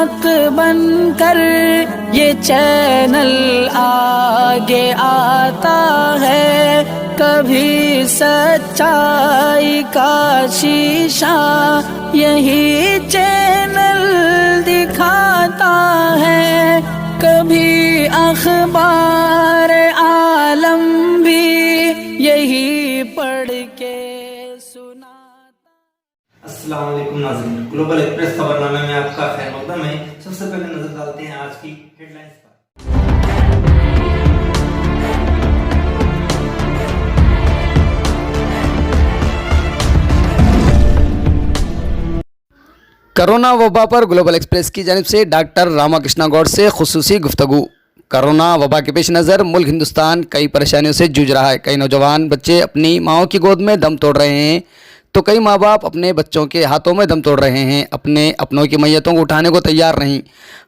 हक बनकर ये चैनल आगे आता है, कभी सच्चाई का शीशा यही चैनल दिखाता है, कभी अखबार आलम भी यही पढ़ के सुनाता। अस्सलाम वालेकुम नाज़रीन, ग्लोबल एक्सप्रेस खबरनामे में आपका खैर मकदम है। सबसे पहले नजर डालते हैं आज की हेडलाइंस पर। कोरोना वबा पर ग्लोबल एक्सप्रेस की जानिब से डॉक्टर रामाकृष्णा गौड़ से खुसूसी गुफ्तगू। कोरोना वबा के पेश नज़र मुल्क हिंदुस्तान कई परेशानियों से जूझ रहा है। कई नौजवान बच्चे अपनी माओं की गोद में दम तोड़ रहे हैं, तो कई माँ बाप अपने बच्चों के हाथों में दम तोड़ रहे हैं, अपने अपनों की मैयतों को उठाने को तैयार नहीं।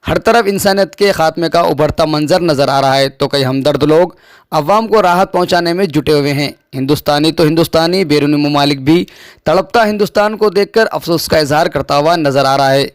हर तरफ इंसानियत के खात्मे का उभरता मंजर नज़र आ रहा है, तो कई हमदर्द लोग अवाम को राहत पहुँचाने में जुटे हुए हैं। हिंदुस्तानी तो हिंदुस्तानी, बैरूनी ममालिक भी तड़पता हिंदुस्तान को देखकर अफसोस का इजहार करता हुआ नज़र आ रहा है।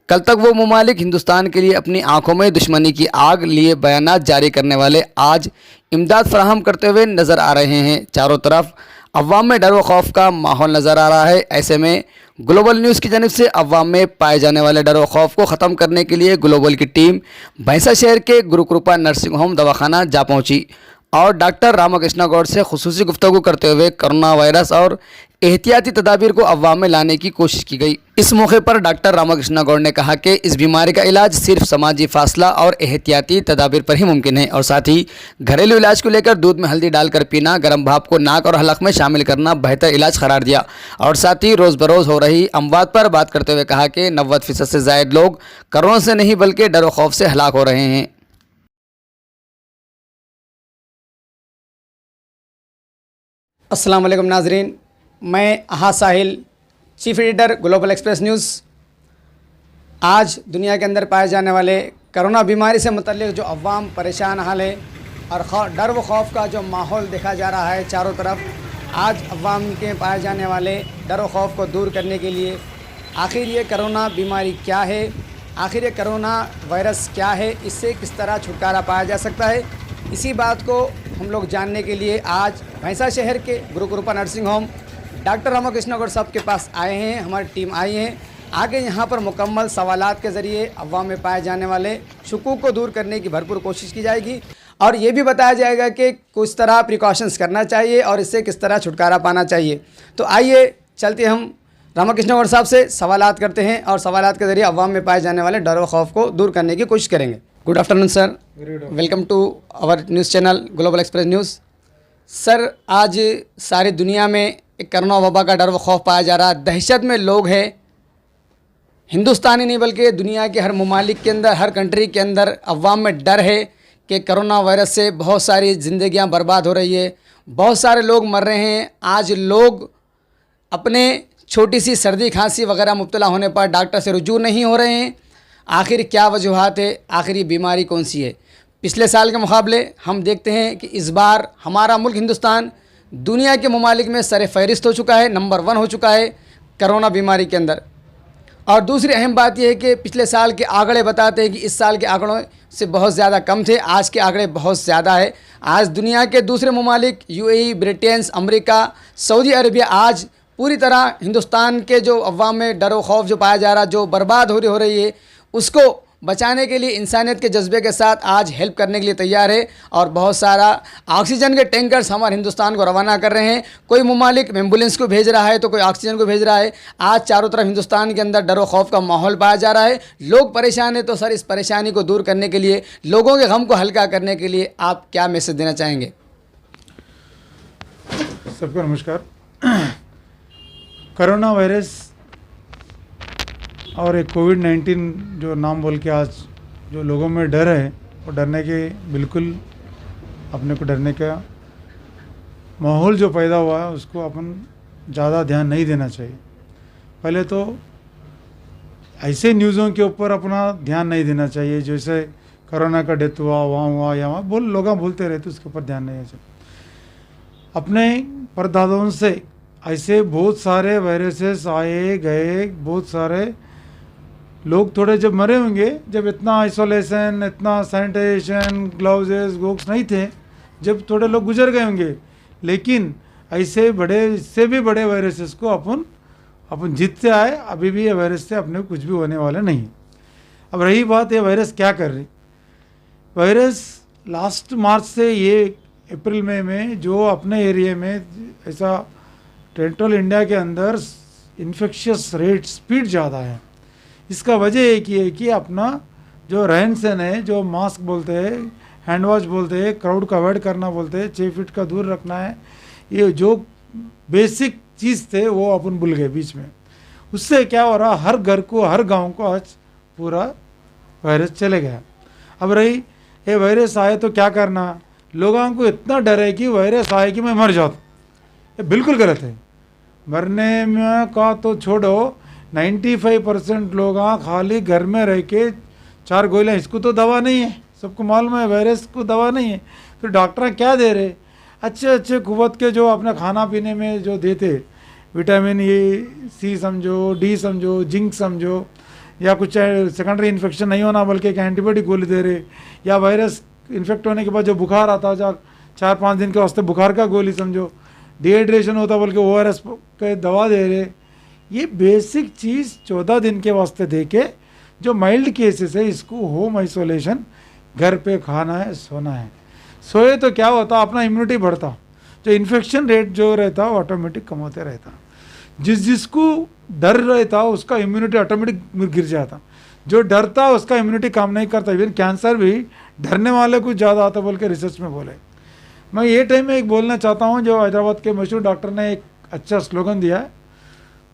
कल तक वो ममालिक हिंदुस्तान के लिए अपनी आंखों में दुश्मनी की आग लिए बयानात जारी करने वाले आज इमदाद फराहम करते हुए नज़र आ रहे हैं। चारों तरफ अवाम में डर व खौफ का माहौल नज़र आ रहा है। ऐसे में ग्लोबल न्यूज़ की जानिब से अवाम में पाए जाने वाले डर व खौफ को ख़त्म करने के लिए ग्लोबल की टीम भैंसा शहर के गुरुकृपा नर्सिंग होम दवाखाना जा पहुंची और डॉक्टर रामाकृष्णा गौड़ से खुसूसी गुफ्तगू करते हुए कोरोना वायरस और एहतियाती तदाबीर को अवाम में लाने की कोशिश की गई। इस मौके पर डॉक्टर रामाकृष्णा गौड़ ने कहा कि इस बीमारी का इलाज सिर्फ समाजी फासला और एहतियाती तदाबीर पर ही मुमकिन है, और साथ ही घरेलू इलाज को लेकर दूध में हल्दी डालकर पीना, गर्म भाप को नाक और हलक में शामिल करना बेहतर इलाज करार दिया। और साथ ही रोज़ बरोज़ हो रही अमवात पर बात करते हुए कहा कि 90% से ज़ायद लोग कोरोना से नहीं बल्कि डर व खौफ से हलाक हो रहे हैं। अस्सलाम वालेकुम नाजरीन, मैं अहा Sahil, chief editor global express news. आज दुनिया के अंदर पाए जाने वाले कोरोना बीमारी से मुतल्लिक़ जो अवाम परेशान हाल है और डर व खौफ का जो माहौल देखा जा रहा है चारों तरफ, आज अवाम के पाए जाने वाले डर व खौफ को दूर करने के लिए आखिर ये कोरोना बीमारी क्या है, आखिर ये कोरोना वायरस क्या है, इससे किस तरह छुटकारा पाया जा सकता है, इसी बात को हम लोग जानने के लिए आज भैंसा शहर के Gurukripa nursing home doctor Ramakrishna Gaur साहब के पास आए हैं। हमारी टीम आई है। आगे यहाँ पर मुकम्मल सवालात के ज़रिए अवाम में पाए जाने वाले शुकूक को दूर करने की भरपूर कोशिश की जाएगी और ये भी बताया जाएगा कि किस तरह प्रिकॉशंस करना चाहिए और इससे किस तरह छुटकारा पाना चाहिए। तो आइए चलते हम रामाकृष्णा गौड़ साहब से सवालात करते हैं और सवालात के ज़रिए अवाम में पाए जाने वाले डर व खौफ को दूर करने की कोशिश करेंगे। Good afternoon sir, welcome to our news channel global express news. Sir, आज सारी दुनिया में एक कोरोना वबा का डर व खौफ पाया जा रहा है, दहशत में लोग हैं। हिंदुस्तान ही नहीं बल्कि दुनिया के हर ममालिक के अंदर, हर कंट्री के अंदर अवाम में डर है कि कोरोना वायरस से बहुत सारी ज़िंदगियां बर्बाद हो रही है, बहुत सारे लोग मर रहे हैं। आज लोग अपने छोटी सी सर्दी खांसी वगैरह मुब्तला होने पर डॉक्टर से रुजू नहीं हो रहे हैं। आखिर क्या वजूहात है, आखिर ये बीमारी कौन सी है? पिछले साल के मुकाबले हम देखते हैं कि इस बार हमारा मुल्क हिंदुस्तान दुनिया के ममालिक में सर फहरिस्त हो चुका है, नंबर 1 हो चुका है कोरोना बीमारी के अंदर। और दूसरी अहम बात यह है कि पिछले साल के आंकड़े बताते हैं कि इस साल के आंकड़ों से बहुत ज़्यादा कम थे, आज के आंकड़े बहुत ज़्यादा है। आज दुनिया के दूसरे ममालिक UAE, Britain, America, Saudi Arabia आज पूरी तरह हिंदुस्तान के जो अवाम में डर व खौफ जो पाया जा रहा, जो बर्बाद हो रही है, उसको बचाने के लिए इंसानियत के जज्बे के साथ आज हेल्प करने के लिए तैयार है और बहुत सारा ऑक्सीजन के टैंकर्स हमारे हिंदुस्तान को रवाना कर रहे हैं। कोई ममालिक एम्बुलेंस को भेज रहा है तो कोई ऑक्सीजन को भेज रहा है। आज चारों तरफ हिंदुस्तान के अंदर डर व खौफ का माहौल पाया जा रहा है, लोग परेशान हैं। तो सर, इस परेशानी को दूर करने के लिए, लोगों के गम को हल्का करने के लिए आप क्या मैसेज देना चाहेंगे? सबको नमस्कार। कोरोना वायरस और एक कोविड-19 जो नाम बोल के आज जो लोगों में डर है, वो डरने के बिल्कुल अपने को डरने का माहौल जो पैदा हुआ है उसको अपन ज़्यादा ध्यान नहीं देना चाहिए। पहले तो ऐसे न्यूज़ों के ऊपर अपना ध्यान नहीं देना चाहिए, जैसे कोरोना का डेथ हुआ यहाँ लोग बोलते रहते, उसके ऊपर ध्यान नहीं देना चाहिए। अपने परदादाओं से ऐसे बहुत सारे वायरसेस आए गए, बहुत सारे लोग थोड़े जब मरे होंगे, जब इतना आइसोलेशन, इतना सैनिटाइजेशन, ग्लव्स गुक्स नहीं थे, जब थोड़े लोग गुजर गए होंगे। लेकिन ऐसे बड़े, इससे भी बड़े वायरसेस को अपन जीतते आए। अभी भी ये वायरस से अपने कुछ भी होने वाला नहीं। अब रही बात ये वायरस क्या कर रही। वायरस लास्ट मार्च से ये अप्रैल मई में जो अपने एरिया में ऐसा सेंट्रल इंडिया के अंदर इन्फेक्शियस रेट स्पीड ज़्यादा है। इसका वजह एक ही है कि अपना जो रहन सहन है, जो मास्क बोलते हैं, हैंड वॉश बोलते हैं, क्राउड को अवॉइड करना बोलते हैं, 6 फीट का दूर रखना है, ये जो बेसिक चीज़ थे वो अपन भूल गए बीच में। उससे क्या हो रहा, हर घर को, हर गांव को आज पूरा वायरस चले गया। अब रही ये वायरस आए तो क्या करना, लोगों को इतना डर है कि वायरस आए कि मैं मर जाऊँ। ये बिल्कुल गलत है। मरने में का तो छोड़ो, 95% लोग खाली घर में रह के 4 गोलियाँ, इसको तो दवा नहीं है, सबको मालूम है वायरस को दवा नहीं है। तो डॉक्टर क्या दे रहे, अच्छे अच्छे कुवत के जो अपने खाना पीने में जो देते, विटामिन ए, सी समझो, डी समझो, जिंक समझो, या कुछ सेकेंडरी इन्फेक्शन नहीं होना बल्कि एक एंटीबायोटिक गोली दे रहे, या वायरस इन्फेक्ट होने के बाद जो बुखार आता है 4-5 दिन के वास्ते बुखार का गोली समझो, डिहाइड्रेशन होता बल्कि ORS के दवा दे रहे। ये बेसिक चीज़ 14 दिन के वास्ते दे के, जो माइल्ड केसेस है इसको होम आइसोलेशन, घर पे खाना है, सोना है। सोए तो क्या होता, अपना इम्यूनिटी बढ़ता, जो इन्फेक्शन रेट जो रहता वो ऑटोमेटिक कम होते रहता। जिसको डर रहता उसका इम्यूनिटी ऑटोमेटिक गिर जाता, जो डरता उसका इम्यूनिटी काम नहीं करता। इवन कैंसर भी डरने वाले कुछ ज़्यादा आता बोल के रिसर्च में बोले। मैं ये टाइम में एक बोलना चाहता हूँ, जो हैदराबाद के मशहूर डॉक्टर ने एक अच्छा स्लोगन दिया है,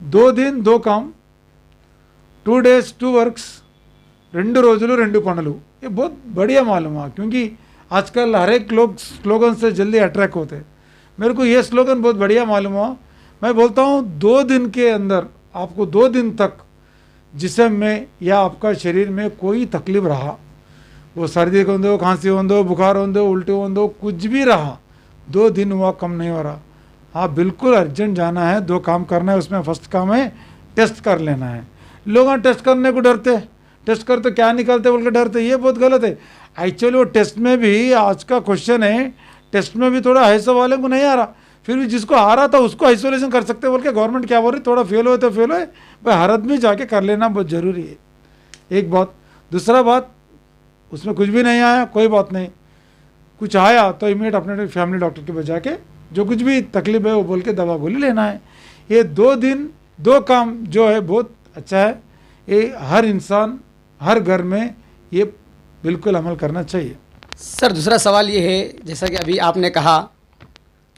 2 दिन 2 काम, 2 days 2 works, 2 రోజులు 2 పనులు। ये बहुत बढ़िया मालूम है, क्योंकि आजकल हर एक लोग स्लोगन से जल्दी अट्रैक्ट होते हैं। मेरे को ये स्लोगन बहुत बढ़िया मालूम हुआ। मैं बोलता हूँ 2 दिन के अंदर आपको 2 दिन तक जिस्म में या आपका शरीर में कोई तकलीफ रहा, वो सर्दी हो, खांसी हो, बुखार हो, उल्टी हो, कुछ भी रहा, 2 दिन हुआ कम नहीं हो रहा, हाँ बिल्कुल अर्जेंट जाना है, 2 काम करना है। उसमें फर्स्ट काम है टेस्ट कर लेना है। लोग टेस्ट करने को डरते, टेस्ट कर तो क्या निकलते बोल के डरते, ये बहुत गलत है। एक्चुअली वो टेस्ट में भी आज का क्वेश्चन है, टेस्ट में भी थोड़ा ऐसा वाले को नहीं आ रहा, फिर भी जिसको आ रहा था उसको आइसोलेशन कर सकते बोल के गवर्नमेंट क्या बोल रही, थोड़ा फेल हो तो फेल हो भाई, हर आदमी जाके कर लेना बहुत ज़रूरी है। एक बात। दूसरा बात, उसमें कुछ भी नहीं आया कोई बात नहीं, कुछ आया तो इमीडिएट अपने फैमिली डॉक्टर के बजा के जो कुछ भी तकलीफ है वो बोल के दवा गोली लेना है। ये 2 दिन 2 काम जो है बहुत अच्छा है। ये हर इंसान, हर घर में ये बिल्कुल अमल करना चाहिए। सर दूसरा सवाल ये है, जैसा कि अभी आपने कहा,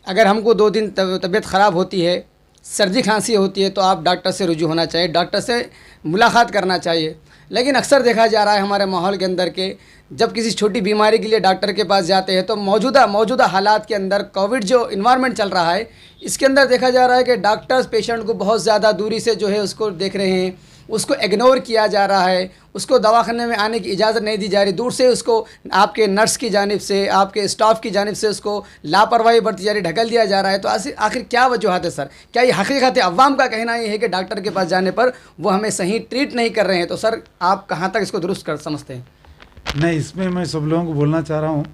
अगर हमको 2 दिन तबीयत ख़राब होती है, सर्दी खांसी होती है, तो आप डॉक्टर से रुजू होना चाहिए, डॉक्टर से मुलाकात करना चाहिए। लेकिन अक्सर देखा जा रहा है हमारे माहौल के अंदर के, जब किसी छोटी बीमारी के लिए डॉक्टर के पास जाते हैं तो मौजूदा हालात के अंदर कोविड जो इन्वायरमेंट चल रहा है, इसके अंदर देखा जा रहा है कि डॉक्टर्स पेशेंट को बहुत ज़्यादा दूरी से जो है उसको देख रहे हैं, उसको इग्नोर किया जा रहा है, उसको दवाखाने में आने की इजाज़त नहीं दी जा रही, दूर से उसको आपके नर्स की जानिब से, आपके स्टाफ की जानिब से उसको लापरवाही बरती जा रही, ढकल दिया जा रहा है। तो आखिर क्या वजूहत है सर? क्या ये हकीकत है? अवाम का कहना ये है कि डॉक्टर के पास जाने पर वो हमें सही ट्रीट नहीं कर रहे हैं, तो सर आप कहाँ तक इसको दुरुस्त कर समझते हैं? नहीं, इसमें मैं सब लोगों को बोलना चाह रहा हूँ,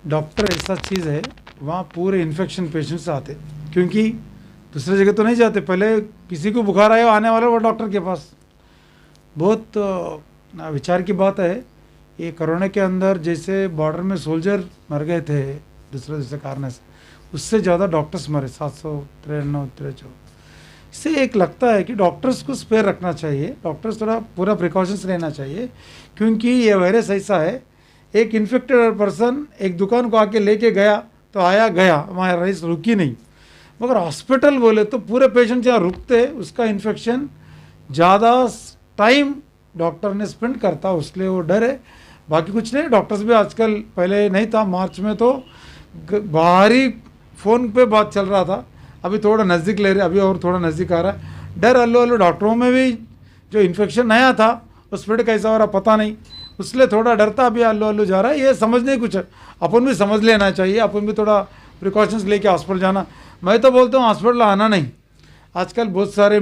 डॉक्टर ऐसा चीज़ है, वहाँ पूरे इन्फेक्शन पेशेंट्स आते, क्योंकि दूसरे जगह तो नहीं जाते। पहले किसी को बुखार आया आने वाला वो डॉक्टर के पास। बहुत विचार की बात है, ये कोरोना के अंदर जैसे बॉर्डर में सोल्जर मर गए थे दूसरे कारण से, उससे ज़्यादा डॉक्टर्स मरे, 793। इससे एक लगता है कि डॉक्टर्स को स्पेयर रखना चाहिए, डॉक्टर्स थोड़ा पूरा प्रिकॉशंस लेना चाहिए, क्योंकि ये वायरस ऐसा है, एक इन्फेक्टेड पर्सन एक दुकान को आके लेके गया तो आया गया, वहाँ वायरस रुकी नहीं। मगर हॉस्पिटल बोले तो पूरे पेशेंट जहाँ रुकते उसका इन्फेक्शन ज़्यादा टाइम डॉक्टर ने स्पेंड करता, उसलिए वो डर है, बाकी कुछ नहीं। डॉक्टर्स भी आजकल, पहले नहीं था, मार्च में तो बाहरी फ़ोन पे बात चल रहा था, अभी थोड़ा नज़दीक ले रहे, अभी और थोड़ा नज़दीक आ रहा है। डर अल्लो डॉक्टरों में भी, जो इन्फेक्शन नया था उस स्प्रेड कैसा हो रहा पता नहीं, उसलिए थोड़ा डरता, अभी अल्लो जा रहा है। ये समझने कुछ अपन भी समझ लेना चाहिए, अपन भी थोड़ा प्रिकॉशंस लेके हॉस्पिटल जाना। मैं तो बोलता हूँ हॉस्पिटल आना नहीं, आजकल बहुत सारे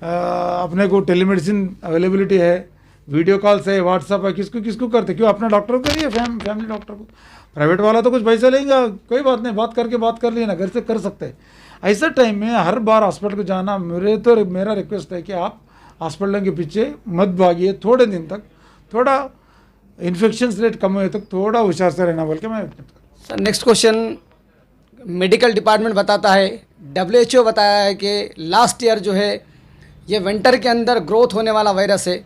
अपने को टेलीमेडिसिन अवेलेबिलिटी है, वीडियो कॉल्स है, व्हाट्सअप है, किसको किसको करते, क्यों अपना डॉक्टर को करिए, फैमिली डॉक्टर को। प्राइवेट वाला तो कुछ पैसा लेंगे, कोई बात नहीं, बात कर लिए ना, घर से कर सकते हैं। ऐसा टाइम में हर बार हॉस्पिटल को जाना, मेरा रिक्वेस्ट है कि आप हॉस्पिटल के पीछे मत भागिए, थोड़े दिन तक थोड़ा इन्फेक्शन रेट कम हुए तक थोड़ा होशियार से रहना बोल के मैं। Sir next question, medical department बताता है, WHO बताया है कि लास्ट ईयर जो है ये विंटर के अंदर ग्रोथ होने वाला वायरस है,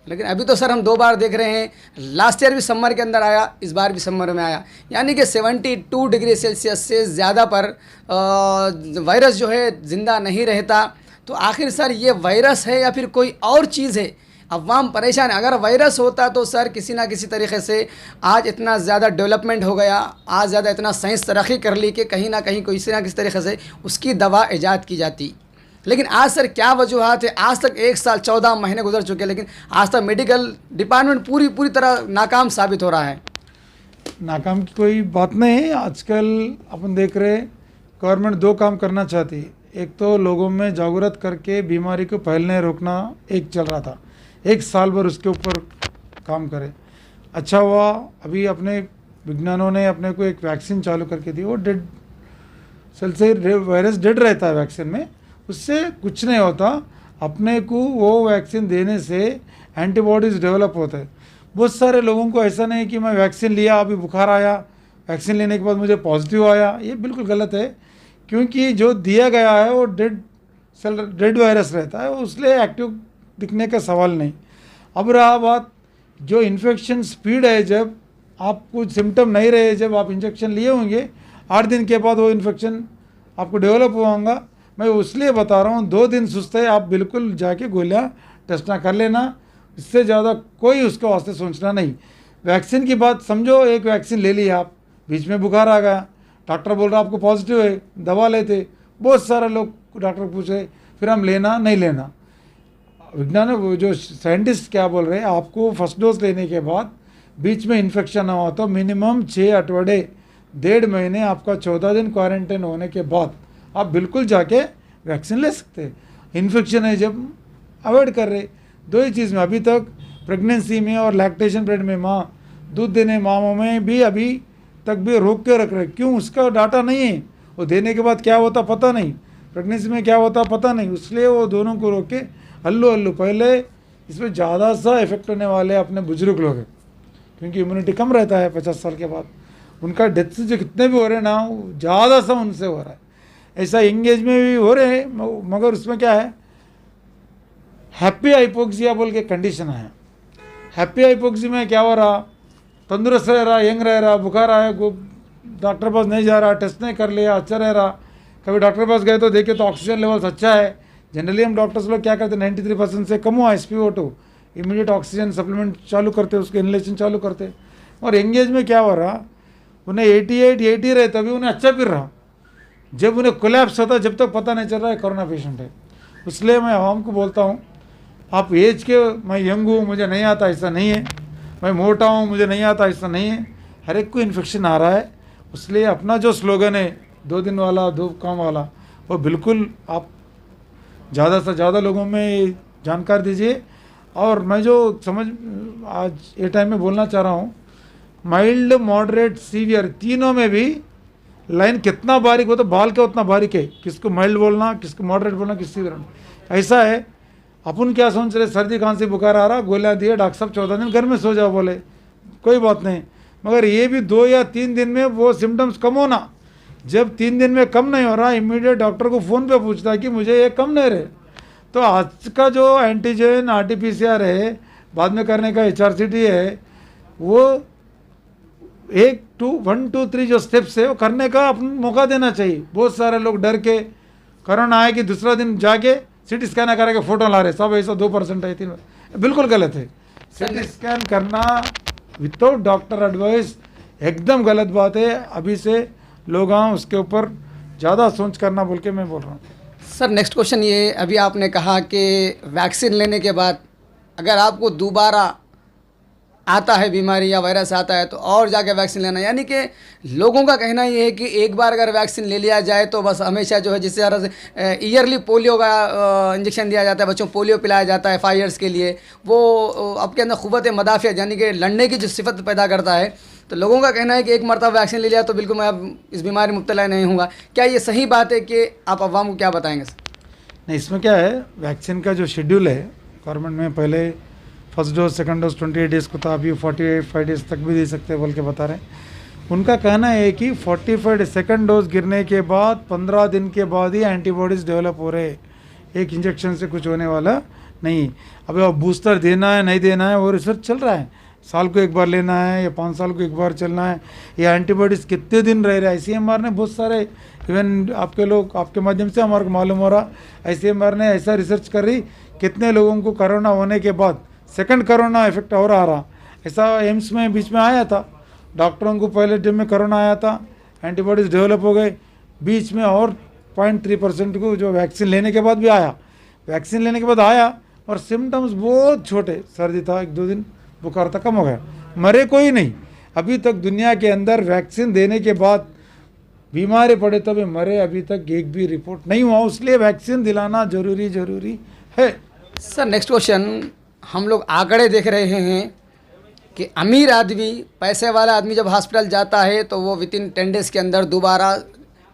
लेकिन अभी तो सर हम 2 बार देख रहे हैं, लास्ट ईयर भी समर के अंदर आया, इस बार भी समर में आया, यानी कि 72 डिग्री सेल्सियस से ज़्यादा पर वायरस जो है ज़िंदा नहीं रहता। तो आखिर सर ये वायरस है या फिर कोई और चीज़ है? अवाम परेशान है। अगर वायरस होता तो सर किसी ना किसी तरीके से आज इतना ज़्यादा डेवलपमेंट हो गया, आज ज़्यादा इतना साइंस तरक्की कर ली कि कहीं ना कहीं किसी ना किसी तरीके से उसकी दवा ईजाद की जाती। लेकिन आज सर क्या वजूहत है? आज तक 1 साल 14 महीने गुजर चुके हैं, लेकिन आज तक मेडिकल डिपार्टमेंट पूरी तरह नाकाम साबित हो रहा है। नाकाम की कोई बात नहीं है। आजकल अपन देख रहे गवर्नमेंट 2 काम करना चाहती है। एक तो लोगों में जागरूक करके बीमारी को फैलने रोकना एक चल रहा था, 1 साल भर उसके ऊपर काम करे। अच्छा हुआ अभी अपने विज्ञानों ने अपने को एक वैक्सीन चालू करके दी। वो डेड सेल से वायरस डेड रहता है वैक्सीन में, उससे कुछ नहीं होता। अपने को वो वैक्सीन देने से एंटीबॉडीज़ डेवलप होते हैं। बहुत सारे लोगों को ऐसा नहीं कि मैं वैक्सीन लिया, अभी बुखार आया, वैक्सीन लेने के बाद मुझे पॉजिटिव आया, ये बिल्कुल गलत है। क्योंकि जो दिया गया है वो डेड वायरस रहता है, उसलिए एक्टिव दिखने का सवाल नहीं। अब रहा बात जो इन्फेक्शन स्पीड है, जब आपको सिम्टम नहीं रहे, जब आप इंजेक्शन लिए होंगे 8 दिन के बाद वो इन्फेक्शन आपको डेवलप होगा। मैं इसलिए बता रहा हूँ 2 दिन सुस्त है, आप बिल्कुल जाके गोलियाँ टेस्ट ना कर लेना, इससे ज़्यादा कोई उसके वास्ते सोचना नहीं। वैक्सीन की बात समझो, एक वैक्सीन ले ली आप, बीच में बुखार आ गया, डॉक्टर बोल रहा आपको पॉजिटिव है, दवा लेते, बहुत सारे लोग डॉक्टर पूछे, फिर हम लेना नहीं लेना। विज्ञान वो जो साइंटिस्ट क्या बोल रहे हैं, आपको फर्स्ट डोज लेने के बाद बीच में इन्फेक्शन हुआ तो मिनिमम 6 अठवाड़े 1.5 महीने आपका 14 दिन क्वारंटाइन होने के बाद आप बिल्कुल जाके वैक्सीन ले सकते हैं। इन्फेक्शन है जब अवॉइड कर रहे, 2 ही चीज़ में अभी तक प्रेगनेंसी में और लैक्टेशन पीरियड में माँ दूध देने मामों में भी अभी तक भी रोक के रख रहे। क्यों? उसका डाटा नहीं है, वो देने के बाद क्या होता पता नहीं, प्रेगनेंसी में क्या होता पता नहीं, इसलिए वो दोनों को रोक के हल्लू पहले इसमें ज़्यादा सा इफेक्ट होने वाले अपने बुजुर्ग लोग हैं, क्योंकि इम्यूनिटी कम रहता है 50 साल के बाद। उनका डेथ जो कितने भी हो रहे हैं ना, ज़्यादा सा उनसे हो रहा है। ऐसा यंग एज में भी हो रहे हैं, मगर उसमें क्या है, हैप्पी हाइपोक्सिया बोल के कंडीशन है। हैप्पी हाइपोक्सी में क्या हो रहा, तंदुरुस्त रह रहा, यंग रह रहा, बुखार आया, डॉक्टर पास नहीं जा रहा, टेस्ट नहीं कर लिया, अच्छा रह रहा। कभी डॉक्टर पास गए तो देखे तो ऑक्सीजन लेवल्स अच्छा है। जनरली हम डॉक्टर्स लोग क्या करते हैं, 93% से कम हुआ SpO2, इमीडिएट ऑक्सीजन सप्लीमेंट चालू करते, उसके इनहेलेशन चालू करते। और एंगेज में क्या हो रहा, उन्हें 88 80 रहे तभी उन्हें अच्छा फिर रहा, जब उन्हें कोलैप्स होता जब तक पता नहीं चल रहा है कोरोना पेशेंट है। इसलिए मैं आवाम को बोलता हूँ, आप एज के, मैं यंग हूँ मुझे नहीं आता ऐसा नहीं है, मैं मोटा हूँ मुझे नहीं आता ऐसा नहीं है, हर एक को इन्फेक्शन आ रहा है। इसलिए अपना जो स्लोगन है 2 दिन वाला 2 काम वाला, वो बिल्कुल आप ज़्यादा से ज़्यादा लोगों में जानकार दीजिए। और मैं जो आज ये टाइम में बोलना चाह रहा हूँ, माइल्ड मॉडरेट सीवियर तीनों में भी लाइन कितना बारीक हो तो बाल का उतना बारीक है, किसको माइल्ड बोलना, किसको मॉडरेट बोलना, किसको सीवियर। ऐसा है, अपन क्या सोच रहे, सर्दी खांसी बुखार आ रहा, गोलियाँ दिए, डॉक्टर साहब 14 दिन घर में सो जाओ बोले, कोई बात नहीं, मगर ये भी 2 या 3 दिन में वो सिम्टम्स कम होना। जब 3 दिन में कम नहीं हो रहा, इमीडिएट डॉक्टर को फ़ोन पे पूछता है कि मुझे ये कम नहीं रहे। तो आज का जो एंटीजन RT-PCR है, बाद में करने का HRCT है, वो 1 2 3 जो स्टेप्स है वो करने का अपन मौका देना चाहिए। बहुत सारे लोग डर के कोरोना आए कि दूसरा दिन जाके CT स्कैन करके फ़ोटो ला रहे, सब ऐसा 2% है 3, बिल्कुल गलत है। CT स्कैन करना विदाउट डॉक्टर एडवाइस एकदम गलत बात है। अभी से लोग उसके ऊपर ज़्यादा सोच करना बोल के मैं बोल रहा हूँ। सर नेक्स्ट क्वेश्चन ये, अभी आपने कहा कि वैक्सीन लेने के बाद अगर आपको दोबारा आता है बीमारी या वायरस आता है तो और जाके वैक्सीन लेना, यानी कि लोगों का कहना ये है कि एक बार अगर वैक्सीन ले लिया जाए तो बस हमेशा जो है, जिस तरह से ईयरली पोलियो का इंजेक्शन दिया जाता है, बच्चों को पोलियो पिलाया जाता है 5 ईयर्स के लिए, वो आपके अंदर क़ुव्वत मदाफ़ियत यानी कि लड़ने की जो सिफत पैदा करता है। तो लोगों का कहना है कि एक मरतबा वैक्सीन ले लिया तो बिल्कुल मैं अब इस बीमारी में मुब्तला नहीं हूँगा। क्या ये सही बात है कि आप अवाम को क्या बताएँगे सर? नहीं, इसमें क्या है, वैक्सीन का जो शेड्यूल है गवर्नमेंट में, पहले first dose second dose 28 days को था, अभी 45 डेज़ तक भी दे सकते हैं बोल के बता रहे हैं। उनका कहना है कि 45 सेकंड डोज गिरने के बाद 15 दिन के बाद ही एंटीबॉडीज़ डेवलप हो रहे, एक इंजेक्शन से कुछ होने वाला नहीं। अभी अब बूस्टर देना है नहीं देना है वो रिसर्च चल रहा है, साल को एक बार लेना है या 5 साल को एक बार चलना है, या एंटीबॉडीज़ कितने दिन रह रहे हैं। ICMR ने बहुत सारे, इवन आपके माध्यम से हमारे को मालूम हो रहा, ICMR ने ऐसा रिसर्च कर रही कितने लोगों को कोरोना होने के बाद सेकंड कोरोना इफेक्ट हो रहा। ऐसा एम्स में बीच में आया था, डॉक्टरों को पहले जब में कोरोना आया था एंटीबॉडीज़ डेवलप हो गए, बीच में और 0.3% को जो वैक्सीन लेने के बाद भी आया, वैक्सीन लेने के बाद आया और सिम्टम्स बहुत छोटे, सर्दी था 1-2 दिन, बुखार था, कम हो गया, मरे कोई नहीं। अभी तक दुनिया के अंदर वैक्सीन देने के बाद बीमारी पड़े तो भी मरे अभी तक एक भी रिपोर्ट नहीं हुआ, इसलिए वैक्सीन दिलाना जरूरी है। सर नेक्स्ट क्वेश्चन, हम लोग आंकड़े देख रहे हैं कि अमीर आदमी, पैसे वाला आदमी जब हॉस्पिटल जाता है तो वो वितिन 10 डेज़ के अंदर दोबारा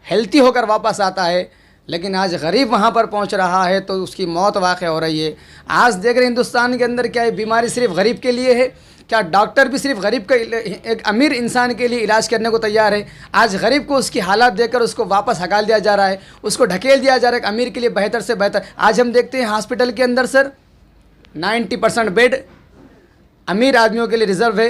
हेल्थी होकर वापस आता है, लेकिन आज गरीब वहाँ पर पहुँच रहा है तो उसकी मौत वाक़ हो रही है। आज देख रहे हैं हिंदुस्तान के अंदर क्या ये बीमारी सिर्फ गरीब के लिए है? क्या डॉक्टर भी सिर्फ गरीब का, एक अमीर इंसान के लिए इलाज करने को तैयार है? आज गरीब को उसकी हालात देखकर उसको वापस हकाल दिया जा रहा है, उसको ढकेल दिया जा रहा है अमीर के लिए बेहतर से बेहतर। आज हम देखते हैं हॉस्पिटल के अंदर सर 90% बेड अमीर आदमियों के लिए रिज़र्व है,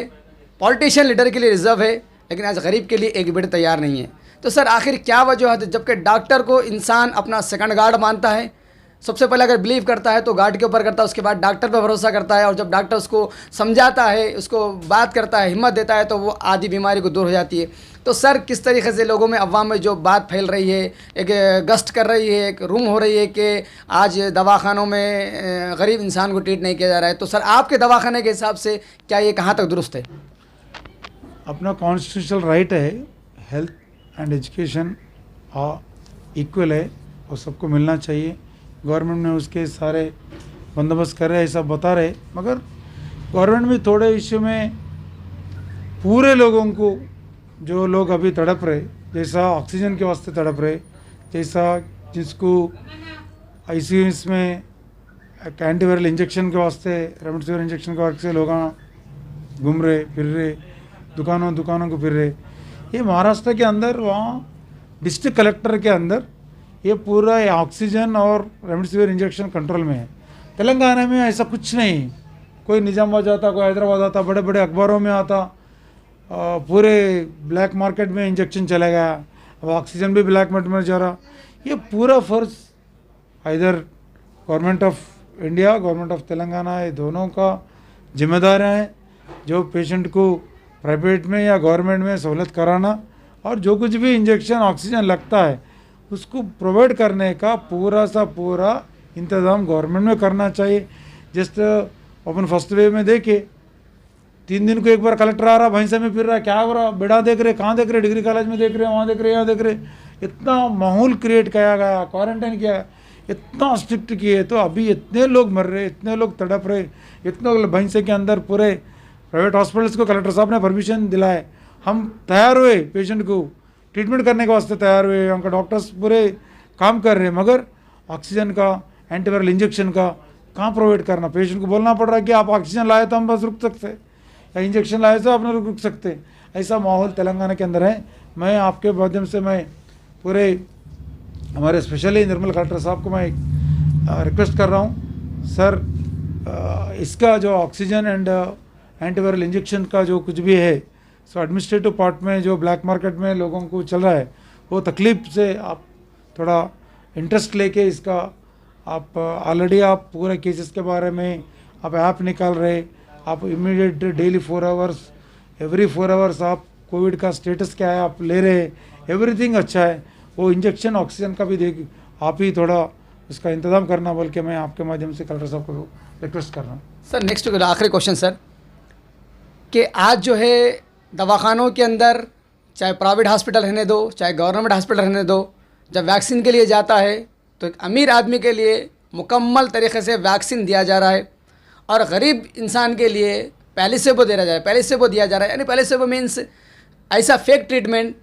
पॉलिटिशियन लीडर के लिए रिज़र्व है, लेकिन आज गरीब के लिए एक बेड तैयार नहीं है। तो सर आखिर क्या वजह है, जबकि डॉक्टर को इंसान अपना सेकंड गार्ड मानता है, सबसे पहले अगर बिलीव करता है तो गार्ड के ऊपर करता है, उसके बाद डॉक्टर पर भरोसा करता है, और जब डॉक्टर उसको समझाता है, उसको बात करता है, हिम्मत देता है, तो वो आधी बीमारी को दूर हो जाती है। तो सर किस तरीके से लोगों में, अवाम में जो बात फैल रही है, एक गश्त कर रही है, एक रूम हो रही है कि आज दवाखानों में गरीब इंसान को ट्रीट नहीं किया जा रहा है, तो सर आपके दवाखाने के हिसाब से क्या ये कहाँ तक दुरुस्त है? अपना कॉन्स्टिट्यूशनल राइट है, हेल्थ एंड एजुकेशन इक्वल है, वो सबको मिलना चाहिए। गवर्नमेंट में उसके सारे बंदोबस्त कर रहे, ऐसा बता रहे, मगर गवर्नमेंट भी थोड़े इश्यू में पूरे लोगों को, जो लोग अभी तड़प रहे, जैसा ऑक्सीजन के वास्ते तड़प रहे, जैसा जिसको ICU में एंटीवायरल इंजेक्शन के वास्ते, रेमडेसिविर इंजेक्शन के वास्ते लोग घूम रहे फिर रहे, दुकानों को फिर रहे। ये महाराष्ट्र के अंदर, वहाँ डिस्ट्रिक्ट कलेक्टर के अंदर ये पूरा ऑक्सीजन और रेमडेसिविर इंजेक्शन कंट्रोल में है। तेलंगाना में ऐसा कुछ नहीं, कोई निजामाबाद आता, कोई हैदराबाद आता, बड़े बड़े अखबारों में आता, पूरे ब्लैक मार्केट में इंजेक्शन चला गया, अब ऑक्सीजन भी ब्लैक मार्केट में जा रहा। ये पूरा फ़र्ज इधर government of India, government of Telangana, ये दोनों का जिम्मेदार है, जो पेशेंट को प्राइवेट में या गवर्नमेंट में सहूलत कराना, और जो कुछ भी इंजेक्शन ऑक्सीजन लगता है उसको प्रोवाइड करने का पूरा इंतज़ाम गवर्नमेंट में करना चाहिए। जस्ट अपन फर्स्ट वेव में देखे 3 दिन को एक बार कलेक्टर आ रहा, भैंसा में फिर रहा, क्या हो रहा, बेड़ा देख रहे, कहाँ देख रहे, डिग्री कॉलेज में देख रहे, वहाँ देख रहे, यहाँ देख रहे। इतना माहौल क्रिएट किया गया, क्वारंटाइन किया, इतना स्ट्रिक्ट किए, तो अभी इतने लोग मर रहे, इतने लोग तड़प रहे, इतने लोग भैंसे के अंदर। पूरे प्राइवेट हॉस्पिटल्स को कलेक्टर साहब ने परमिशन दिलाए, हम तैयार हुए पेशेंट को ट्रीटमेंट करने के वास्ते तैयार हुए, उनका डॉक्टर्स पूरे काम कर रहे हैं, मगर ऑक्सीजन का, एंटीवायरल इंजेक्शन का कहाँ प्रोवाइड करना। पेशेंट को बोलना पड़ रहा है कि आप ऑक्सीजन लाए तो हम बस रुक सकते, या इंजेक्शन लाए तो अपने रुक सकते। ऐसा माहौल तेलंगाना के अंदर है। मैं आपके माध्यम से मैं पूरे हमारे स्पेशली निर्मल कलेक्टर साहब को मैं रिक्वेस्ट कर रहा हूँ, सर इसका जो ऑक्सीजन एंड एंटीवायरल इंजेक्शन का जो कुछ भी है, सो एडमिनिस्ट्रेटिव पार्ट में जो ब्लैक मार्केट में लोगों को चल रहा है, वो तकलीफ से आप थोड़ा इंटरेस्ट लेके इसका आप ऑलरेडी आप पूरे केसेस के बारे में आप ऐप निकाल रहे, आप immediate daily 4 hours, every 4 hours आप कोविड का स्टेटस क्या है आप ले रहे, एवरीथिंग अच्छा है। वो इंजेक्शन ऑक्सीजन का भी देख आप ही थोड़ा उसका इंतज़ाम करना, बोल के मैं आपके माध्यम से कलेक्टर साहब को रिक्वेस्ट कर रहा हूँ। सर नेक्स्ट आखिरी क्वेश्चन सर, कि आज जो है दवाखानों के अंदर, चाहे प्राइवेट हॉस्पिटल रहने दो, चाहे गवर्नमेंट हॉस्पिटल रहने दो, जब वैक्सीन के लिए जाता है तो एक अमीर आदमी के लिए मुकम्मल तरीके से वैक्सीन दिया जा रहा है और गरीब इंसान के लिए प्लेसेबो दे रहा है, प्लेसेबो दिया जा रहा है। यानी प्लेसेबो मीन्स ऐसा फेक ट्रीटमेंट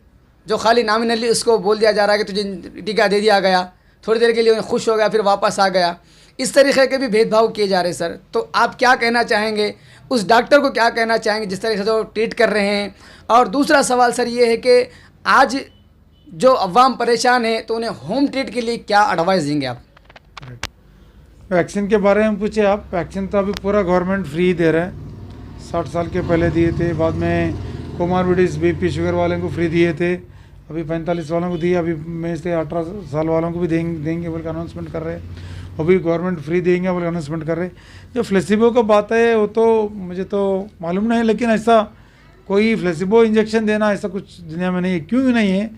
जो खाली नॉमिनली उसको बोल दिया जा रहा है कि तुझे टीका दे दिया गया, थोड़ी देर के लिए खुश हो गया फिर वापस आ गया। इस तरीके के भी भेदभाव किए जा रहे हैं सर। तो आप क्या कहना चाहेंगे, उस डॉक्टर को क्या कहना चाहेंगे जिस तरीके से वो ट्रीट कर रहे हैं? और दूसरा सवाल सर ये है कि आज जो अवाम परेशान है तो उन्हें होम ट्रीट के लिए क्या एडवाइस देंगे आप? वैक्सीन के बारे में पूछे आप। वैक्सीन तो अभी पूरा गवर्नमेंट फ्री दे रहा है। 60 साल के पहले दिए थे, बाद में कोमार्बिडिस बीपी शुगर वालों को फ्री दिए थे, अभी 45 वालों को दिए, अभी में से 18 साल वालों को भी देंगे बोल के अनाउंसमेंट कर रहे हैं। अभी गवर्नमेंट फ्री देंगे बोल के अनाउंसमेंट कर रहे हैं। जो फ्लेसिबो का बात है वो तो मुझे तो मालूम नहीं, लेकिन ऐसा कोई फ्लेसिबो इंजेक्शन देना ऐसा कुछ दुनिया में नहीं है। क्यों नहीं है?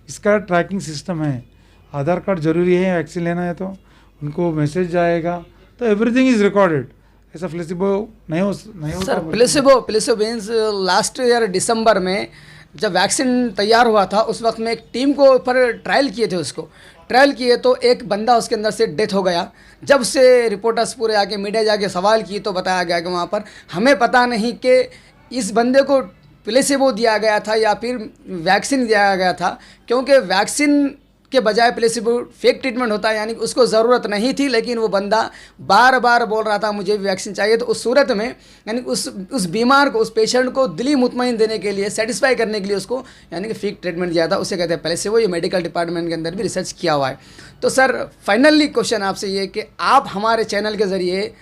इसका ट्रैकिंग सिस्टम है। आधार कार्ड ज़रूरी है, वैक्सीन लेना है तो उनको मैसेज जाएगा, तो एवरीथिंग इज़ रिकॉर्डेड। ऐसा फ्लेसिबो नहीं होता sir. Placebo means last year दिसंबर में जब वैक्सीन तैयार हुआ था उस वक्त में एक टीम को ऊपर ट्रायल किए थे, उसको ट्रायल किए तो एक बंदा उसके अंदर से डेथ हो गया। जब से रिपोर्टर्स पूरे आके मीडिया जाके सवाल किए तो बताया गया कि वहाँ पर हमें पता नहीं कि इस बंदे को प्लेसेबो दिया गया था या फिर वैक्सीन दिया गया था, क्योंकि वैक्सीन के बजाय प्लेसेबो फेक ट्रीटमेंट होता है। यानी उसको ज़रूरत नहीं थी लेकिन वो बंदा बार बार बोल रहा था मुझे भी वैक्सीन चाहिए। तो उस सूरत में यानी उस बीमार को, उस पेशेंट को दिली मुतमईन देने के लिए, सेटिस्फाई करने के लिए उसको यानी कि फेक ट्रीटमेंट दिया था। उसे कहते हैं प्लेसेबो। ये मेडिकल डिपार्टमेंट के अंदर भी रिसर्च किया हुआ है। तो सर फाइनली क्वेश्चन आपसे ये कि आप हमारे चैनल के ज़रिए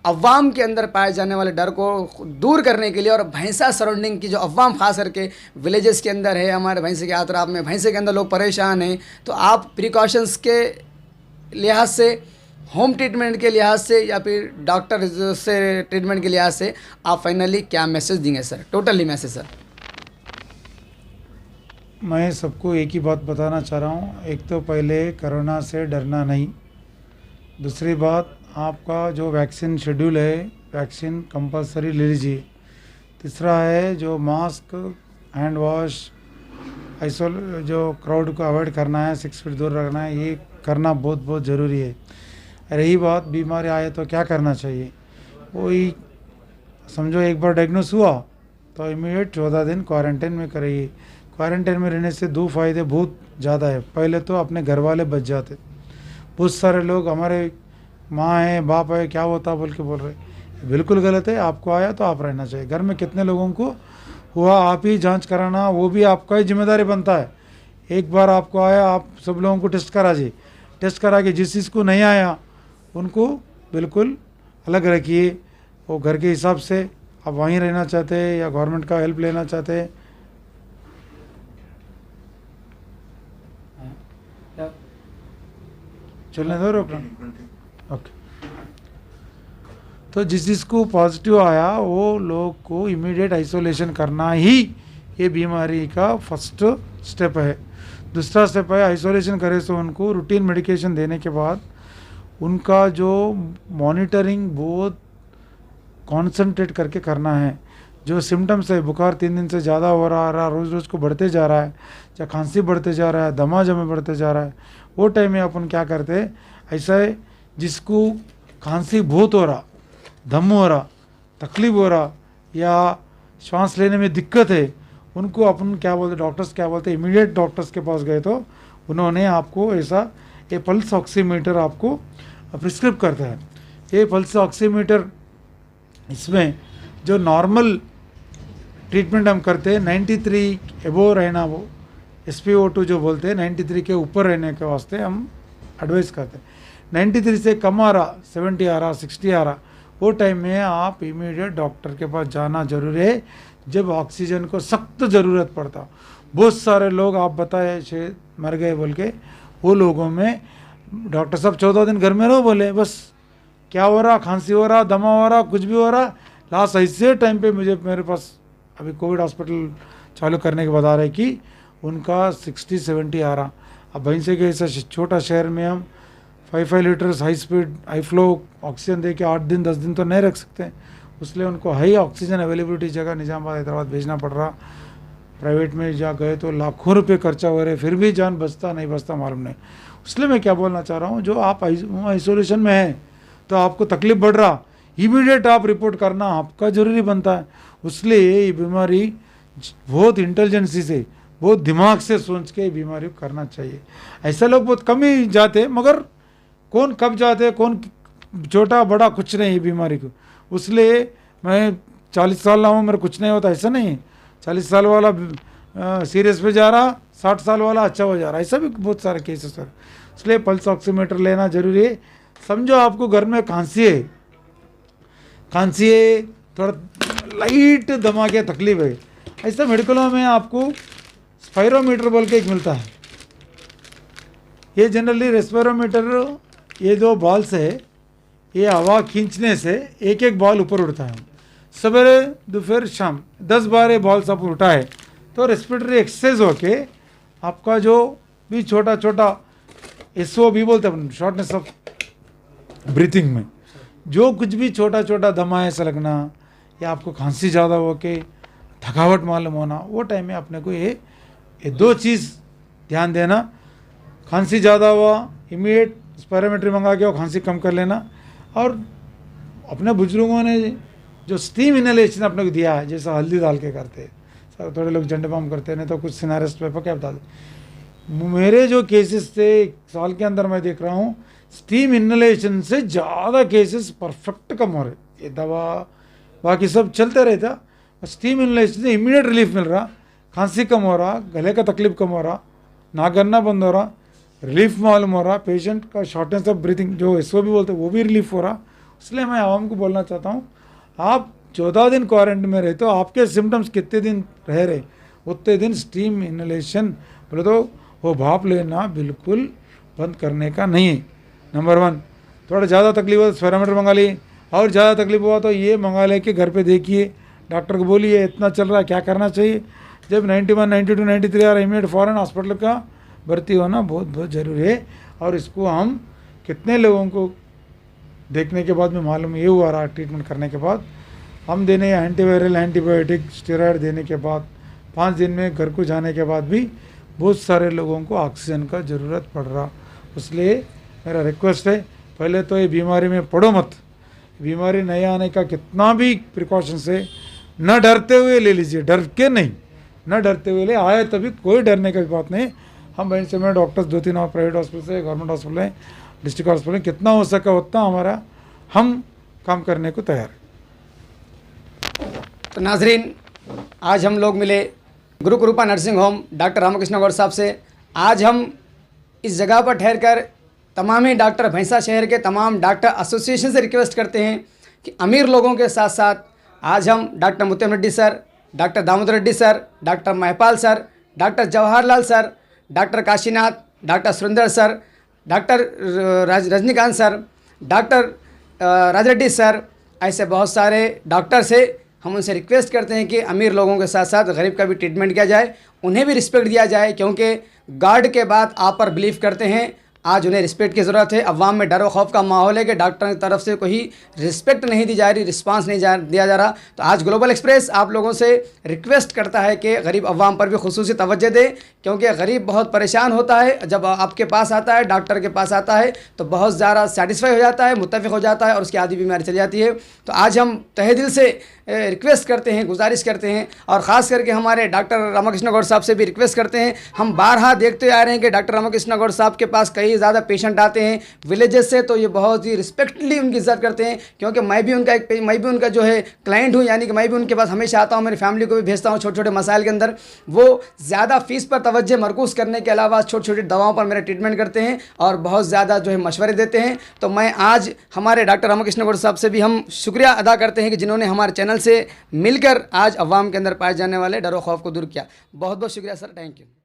अवाम के अंदर पाए जाने वाले डर को दूर करने के लिए और भैंसा सराउंडिंग की जो अवाम खास करके विलेजेस के अंदर है, हमारे भैंसे के आतराफ में भैंसे के अंदर लोग परेशान हैं, तो आप प्रिकॉशंस के लिहाज से, होम ट्रीटमेंट के लिहाज से या फिर डॉक्टर से ट्रीटमेंट के लिहाज से आप फाइनली क्या मैसेज देंगे सर? Totally message sir. मैं सबको एक ही बात बताना चाह रहा हूँ। एक तो पहले कोरोना से डरना नहीं। दूसरी बात, आपका जो वैक्सीन शेड्यूल है, वैक्सीन कंपलसरी ले लीजिए। तीसरा है जो मास्क, हैंड वॉश, जो क्राउड को अवॉइड करना है, 6 फीट दूर रखना है, ये करना बहुत बहुत ज़रूरी है। रही बात बीमारी आए तो क्या करना चाहिए, वही समझो एक बार डायग्नोस हुआ तो इमीडिएट 14 दिन क्वारंटाइन में करिए। क्वारंटाइन में रहने से 2 फायदे बहुत ज़्यादा है। पहले तो अपने घर वाले बच जाते। बहुत सारे लोग हमारे माँ है, बाप है, क्या होता बोल के बोल रहे, बिल्कुल गलत है। आपको आया तो आप रहना चाहिए। घर में कितने लोगों को हुआ आप ही जांच कराना, वो भी आपका ही जिम्मेदारी बनता है। एक बार आपको आया, आप सब लोगों को टेस्ट करा जी, टेस्ट करा के जिस चीज़ को नहीं आया उनको बिल्कुल अलग रखिए। वो घर के हिसाब से आप वहीं रहना चाहते हैं या गवर्नमेंट का हेल्प लेना चाहते हैं, चलने दो ओके। तो जिसको पॉजिटिव आया वो लोग को इमीडिएट आइसोलेशन करना ही ये बीमारी का फर्स्ट स्टेप है। दूसरा स्टेप है आइसोलेशन करे तो उनको रूटीन मेडिकेशन देने के बाद उनका जो मॉनिटरिंग बहुत कॉन्सेंट्रेट करके करना है। जो सिम्टम्स है, बुखार 3 दिन से ज़्यादा हो रहा, रोज़ रोज़ को बढ़ते जा रहा है, या खांसी बढ़ते जा रहा है, दमा जमे बढ़ते जा रहा है, वो टाइम में अपन क्या करते हैं, ऐसा है जिसको खांसी बहुत हो रहा, दम हो रहा, तकलीफ हो रहा या श्वास लेने में दिक्कत है, उनको अपन क्या बोलते, डॉक्टर्स क्या बोलते, इमीडिएट डॉक्टर्स के पास गए तो उन्होंने आपको ऐसा ये पल्स ऑक्सीमीटर आपको प्रिस्क्राइब करता है। ये पल्स ऑक्सीमीटर इसमें जो नॉर्मल ट्रीटमेंट हम करते हैं 93 एबो रहना, वो SpO2 जो बोलते हैं 93 के ऊपर रहने के वास्ते हम एडवाइस करते हैं। 93 से कम आ रहा, 70 आ रहा, 60 आ रहा, वो टाइम में आप इमीडिएट डॉक्टर के पास जाना जरूरी है। जब ऑक्सीजन को सख्त ज़रूरत पड़ता, बहुत सारे लोग आप बताए शायद मर गए बोल के, वो लोगों में डॉक्टर साहब 14 दिन घर में रहो बोले, बस क्या हो रहा, खांसी हो रहा, दमा हो रहा, कुछ भी हो रहा। लास्ट ऐसे टाइम पे मेरे पास अभी कोविड हॉस्पिटल चालू करने के बता रहे कि उनका 60-70 आ रहा। अब भैंसे के ऐसा छोटा शहर में हम 5 litres high speed high flow oxygen दे के 8 दिन 10 दिन तो नहीं रख सकते। इसलिए उनको हाई ऑक्सीजन अवेलेबिलिटी जगह निजामाबाद हैदराबाद भेजना पड़ रहा। प्राइवेट में जा गए तो लाखों रुपए खर्चा हो रहे, फिर भी जान बचता नहीं बचता मालूम नहीं। इसलिए मैं क्या बोलना चाह रहा हूँ, जो आप आइसोलेशन में हैं तो आपको तकलीफ बढ़ रहा, इमीडिएट आप रिपोर्ट करना आपका ज़रूरी बनता है। इसलिए ये बीमारी बहुत इंटेलिजेंसी से, बहुत दिमाग से सोच के बीमारी को करना चाहिए। ऐसे लोग बहुत कम ही जाते, मगर कौन कब जाते, कौन छोटा बड़ा कुछ नहीं है बीमारी को। इसलिए मैं 40 साल रहा हूँ, मेरा कुछ नहीं होता, ऐसा नहीं है। 40 साल वाला सीरियस पे जा रहा, 60 साल वाला अच्छा हो जा रहा, ऐसा भी बहुत सारे केसेस है। इसलिए पल्स ऑक्सीमीटर लेना जरूरी है। समझो आपको घर में खांसी है, थोड़ा लाइट दमा के तकलीफ है, ऐसा मेडिकलों में आपको स्पायरोमीटर बोल के एक मिलता है। ये जनरली रेस्पिरोमीटर, ये जो बॉल्स है, ये हवा खींचने से एक एक बॉल ऊपर उड़ता है। सवेरे दोपहर शाम 10 बार ये बॉल्स आप उठाए तो रेस्पिरेटरी एक्सरसाइज होके आपका जो भी छोटा छोटा SOB बोलते हैं, शॉर्टनेस ऑफ ब्रीथिंग में जो कुछ भी छोटा छोटा दमा ऐसा लगना या आपको खांसी ज़्यादा हो के थकावट मालूम होना, वो टाइम में अपने को ये 2 चीज़ ध्यान देना। खांसी ज़्यादा हुआ, इमीडिएट स्पायरोमीटर मंगा के वो खांसी कम कर लेना। और अपने बुजुर्गों ने जो स्टीम इनहेलेशन अपने को दिया है, जैसा हल्दी डाल के करते हैं, थोड़े लोग झंडे बम करते हैं, नहीं तो कुछ सिनारिस्ट पेपर कैप डाल। मेरे जो केसेस थे 1 साल के अंदर मैं देख रहा हूँ, स्टीम इनहेलेशन से ज़्यादा केसेस परफेक्ट कम हो रहे। ये दवा बाकी सब चलते रहता, स्टीम इनहेलेशन से इमीडिएट रिलीफ मिल रहा, खांसी कम हो रहा, गले का तकलीफ कम हो रहा, नाक गन्ना बंद हो रहा, रिलीफ मालूम हो रहा, पेशेंट का शॉर्टनेस ऑफ ब्रीथिंग जो SOB बोलते हैं वो भी रिलीफ हो रहा। इसलिए मैं आवाम को बोलना चाहता हूँ, आप 14 दिन क्वारंटाइन में रहे तो आपके सिम्टम्स कितने दिन रहे उतने दिन स्टीम इनहेलेशन बोले तो वो भाप लेना बिल्कुल बंद करने का नहीं है। नंबर 1, थोड़ा ज़्यादा तकलीफ हो तो स्पायरोमीटर मंगा ली, और ज़्यादा तकलीफ हुआ तो ये मंगा ले के घर पे देखिए, डॉक्टर को बोलिए इतना चल रहा है क्या करना चाहिए। जब 91, 92, 93 आ रहा, इमीडिएट फ़ौरन हॉस्पिटल का भर्ती होना बहुत बहुत ज़रूरी है। और इसको हम कितने लोगों को देखने के बाद में मालूम ये हुआ रहा, ट्रीटमेंट करने के बाद हम देने एंटीवायरल एंटीबायोटिक स्टेरॉयड देने के बाद 5 दिन में घर को जाने के बाद भी बहुत सारे लोगों को ऑक्सीजन का ज़रूरत पड़ रहा। इसलिए मेरा रिक्वेस्ट है, पहले तो ये बीमारी में पड़ो मत। बीमारी नहीं आने का कितना भी प्रिकॉशंस है, न डरते हुए ले लीजिए, डर के नहीं, न डरते हुए ले। आए तभी कोई डरने की बात नहीं। हम बहन से मैं डॉक्टर्स 2-3 और प्राइवेट हॉस्पिटल से, गवर्नमेंट हॉस्पिटल है, डिस्ट्रिक्ट हॉस्पिटल, कितना हो सका उतना हमारा हम काम करने को तैयार है। तो नाजरीन, आज हम लोग मिले Guru Kripa nursing home doctor Ramakrishna Gaur साहब से। आज हम इस जगह पर ठहर कर तमाम ही डॉक्टर भैंसा शहर के तमाम डॉक्टर एसोसिएशन से रिक्वेस्ट करते हैं कि अमीर लोगों के साथ साथ आज हम doctor Muttam Reddy sir, doctor Damodar Reddy sir, doctor Mahpal sir, doctor Jawaharlal sir, doctor Kashinath, doctor Surendra sir, doctor Rajinikanth sir, doctor Raj Reddy sir, ऐसे बहुत सारे डॉक्टर से हम उनसे रिक्वेस्ट करते हैं कि अमीर लोगों के साथ साथ गरीब का भी ट्रीटमेंट किया जाए, उन्हें भी रिस्पेक्ट दिया जाए, क्योंकि गॉड के बाद आप पर बिलीव करते हैं। आज उन्हें रिस्पेक्ट की ज़रूरत है। अवाम में डर व खौफ का माहौल है कि डॉक्टर की तरफ से कोई रिस्पेक्ट नहीं दी जा रही, रिस्पांस नहीं दिया जा रहा। तो आज ग्लोबल एक्सप्रेस आप लोगों से रिक्वेस्ट करता है कि गरीब अवाम पर भी खुसूसी तवज्जो दे, क्योंकि गरीब बहुत परेशान होता है। जब आपके पास आता है, डॉक्टर के पास आता है, तो बहुत ज़्यादा सेटिस्फाई हो जाता है, मुत्तफ़िक़ हो जाता है और उसकी आधी बीमारी चली जाती है। तो आज हम तहे दिल से रिक्वेस्ट करते हैं, गुजारिश करते हैं, और ख़ास करके हमारे डॉक्टर रामकृष्ण गौड़ साहब से भी रिक्वेस्ट करते हैं। हम बारहा देखते आ रहे हैं कि डॉक्टर रामकृष्ण गौड़ साहब के पास कई ज़्यादा पेशेंट आते हैं विलेजेस से, तो ये बहुत ही रिस्पेक्टली उनकी इज्जत करते हैं, क्योंकि मैं भी उनका जो है क्लाइंट हूँ, यानी कि मैं भी उनके पास हमेशा आता हूँ, मेरी फैमिली को भी भेजता हूँ छोटे छोटे मसाइल के अंदर। वो ज़्यादा फ़ीस पर तवज्जो मरकूज़ करने के अलावा छोटी छोटी दवाओं पर मेरा ट्रीटमेंट करते हैं और बहुत ज़्यादा जो है मशवरे देते हैं। तो मैं आज हमारे डॉक्टर रामकृष्ण गौड़ साहब से भी हम शुक्रिया अदा करते हैं कि जिन्होंने हमारे चैनल से मिलकर आज अवाम के अंदर पाए जाने वाले डर व खौफ को दूर किया। बहुत बहुत शुक्रिया सर, थैंक यू।